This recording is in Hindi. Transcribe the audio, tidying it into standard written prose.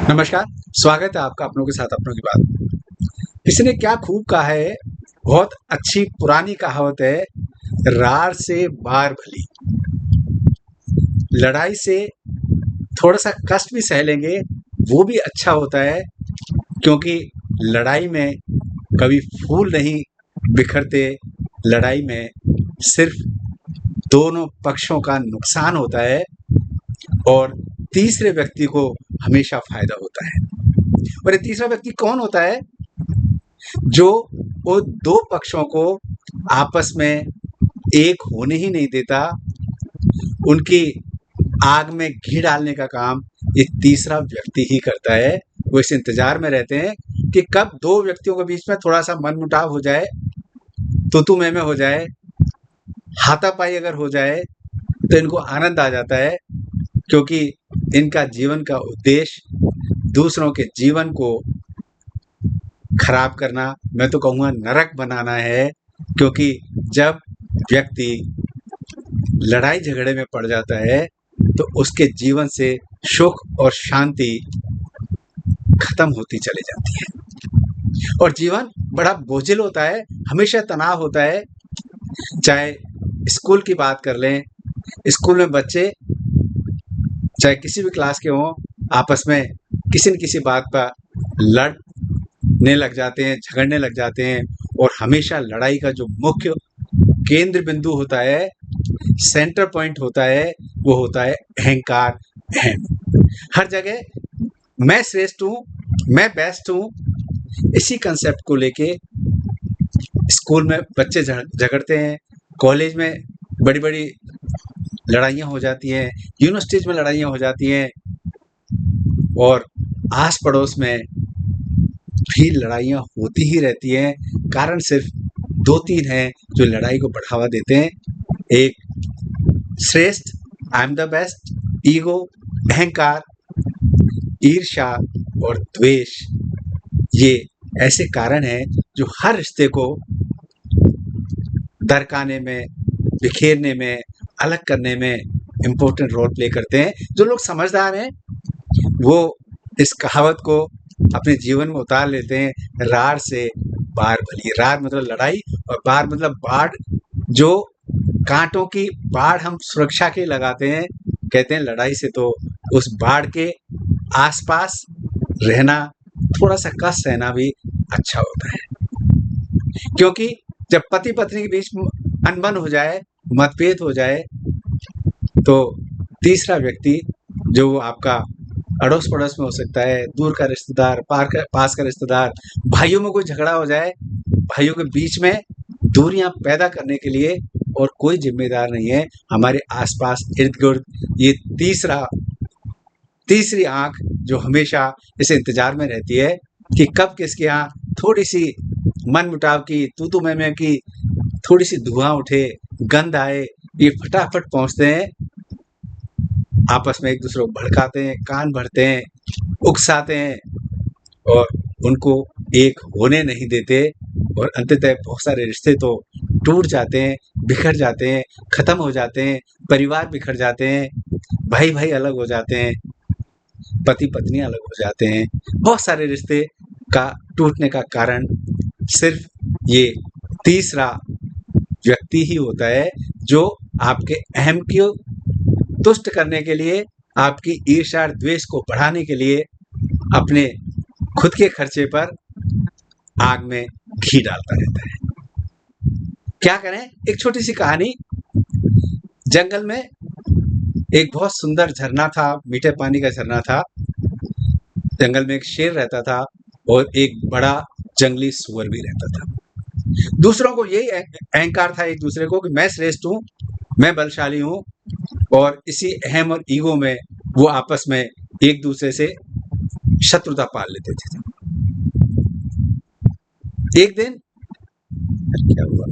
नमस्कार, स्वागत है आपका अपनों के साथ अपनों की बात। किसी ने क्या खूब कहा है, बहुत अच्छी पुरानी कहावत है, रार से बार भली। लड़ाई से थोड़ा-सा कष्ट भी सह लेंगे, वो भी अच्छा होता है क्योंकि लड़ाई में कभी फूल नहीं बिखरते, लड़ाई में सिर्फ दोनों पक्षों का नुकसान होता है और तीसरे व्यक्ति को हमेशा फ़ायदा होता है। और ये तीसरा व्यक्ति कौन होता है? जो वो 2 पक्षों को आपस में एक होने ही नहीं देता, उनकी आग में घी डालने का काम ये तीसरा व्यक्ति ही करता है। वो इस इंतज़ार में रहते हैं कि कब 2 व्यक्तियों के बीच में थोड़ा-सा मनमुटाव हो जाए, तू-तू मैं-मैं हो जाए, हाथापाई अगर हो जाए, तो इनको आनंद आ जाता है क्योंकि इनका जीवन का उद्देश्य दूसरों के जीवन को खराब करना, मैं तो कहूँगा नरक बनाना है क्योंकि जब व्यक्ति लड़ाई झगड़े में पड़ जाता है, तो उसके जीवन से सुख और शांति खत्म होती चली जाती है और जीवन बड़ा बोझिल होता है, हमेशा तनाव होता है। चाहे स्कूल की बात कर लें, स्कूल में बच्चे चाहे किसी भी क्लास के हों, आपस में किसी न किसी बात पर लड़ने लग जाते हैं, झगड़ने लग जाते हैं और हमेशा लड़ाई का जो मुख्य केंद्र बिंदु होता है, सेंटर पॉइंट होता है, वो होता है अहंकार, अहम। हर जगह मैं श्रेष्ठ हूँ, मैं बेस्ट हूँ, इसी कंसेप्ट को लेके स्कूल में बच्चे झगड़ते हैं, कॉलेज में बड़ी-बड़ी लड़ाइयाँ हो जाती हैं, यूनिवर्सिटीज़ में लड़ाइयाँ हो जाती हैं और आस-पड़ोस में भी लड़ाइयाँ होती ही रहती हैं। कारण सिर्फ 2-3 हैं जो लड़ाई को बढ़ावा देते हैं। एक श्रेष्ठ, I am the best, ego, अहंकार, ईर्ष्या और द्वेष, ये ऐसे कारण हैं जो हर रिश्ते को दरकाने में, बिखेरने में, अलग करने में इम्पोर्टेंट रोल प्ले करते हैं। जो लोग समझदार हैं, वो इस कहावत को अपने जीवन में उतार लेते हैं, रार से बार भली। रार मतलब लड़ाई और बार मतलब बाड़, जो काँटों की बाड़ हम सुरक्षा के लिए लगाते हैं। कहते हैं लड़ाई से तो उस बाड़ के आस-पास रहना, थोड़ा-सा कष्ट सहना भी अच्छा होता है। क्योंकि जब पति-पत्नी के बीच अनबन हो जाए, मतभेद हो जाए, तो तीसरा व्यक्ति जो वो आपका अड़ोस-पड़ोस में हो सकता है, दूर का रिश्तेदार, पास का रिश्तेदार, भाइयों में कोई झगड़ा हो जाए, भाइयों के बीच में दूरियां पैदा करने के लिए और कोई जिम्मेदार नहीं है। हमारे आसपास इर्द-गिर्द ये तीसरी आंख जो हमेशा इस इंतजार में रहती है कि कब किसके यहाँ थोड़ी-सी मनमुटाव की, तू-तू मैं-मैं की थोड़ी-सी धुआं उठे, गंध आए, ये फटाफट पहुँचते हैं, आपस में एक-दूसरे को भड़काते हैं, कान भरते हैं, उकसाते हैं और उनको एक होने नहीं देते और अंततः बहुत सारे रिश्ते तो टूट जाते हैं, बिखर जाते हैं, खत्म हो जाते हैं, परिवार बिखर जाते हैं, भाई-भाई अलग हो जाते हैं, पति-पत्नी अलग हो जाते हैं। बहुत सारे रिश्ते का टूटने का कारण सिर्फ ये तीसरा व्यक्ति ही होता है जो आपके अहम को तुष्ट करने के लिए, आपकी ईर्ष्या और द्वेष को बढ़ाने के लिए अपने खुद के खर्चे पर आग में घी डालता रहता है। क्या करें? एक छोटी-सी कहानी। जंगल में एक बहुत सुंदर झरना था, मीठे पानी का झरना था। जंगल में एक शेर रहता था और एक बड़ा जंगली सूअर भी रहता था। दूसरों को यही अहंकार था एक दूसरे को कि मैं श्रेष्ठ हूँ, मैं बलशाली हूँ और इसी अहम और ईगो में वो आपस में एक दूसरे से शत्रुता पाल लेते थे। एक दिन क्या हुआ?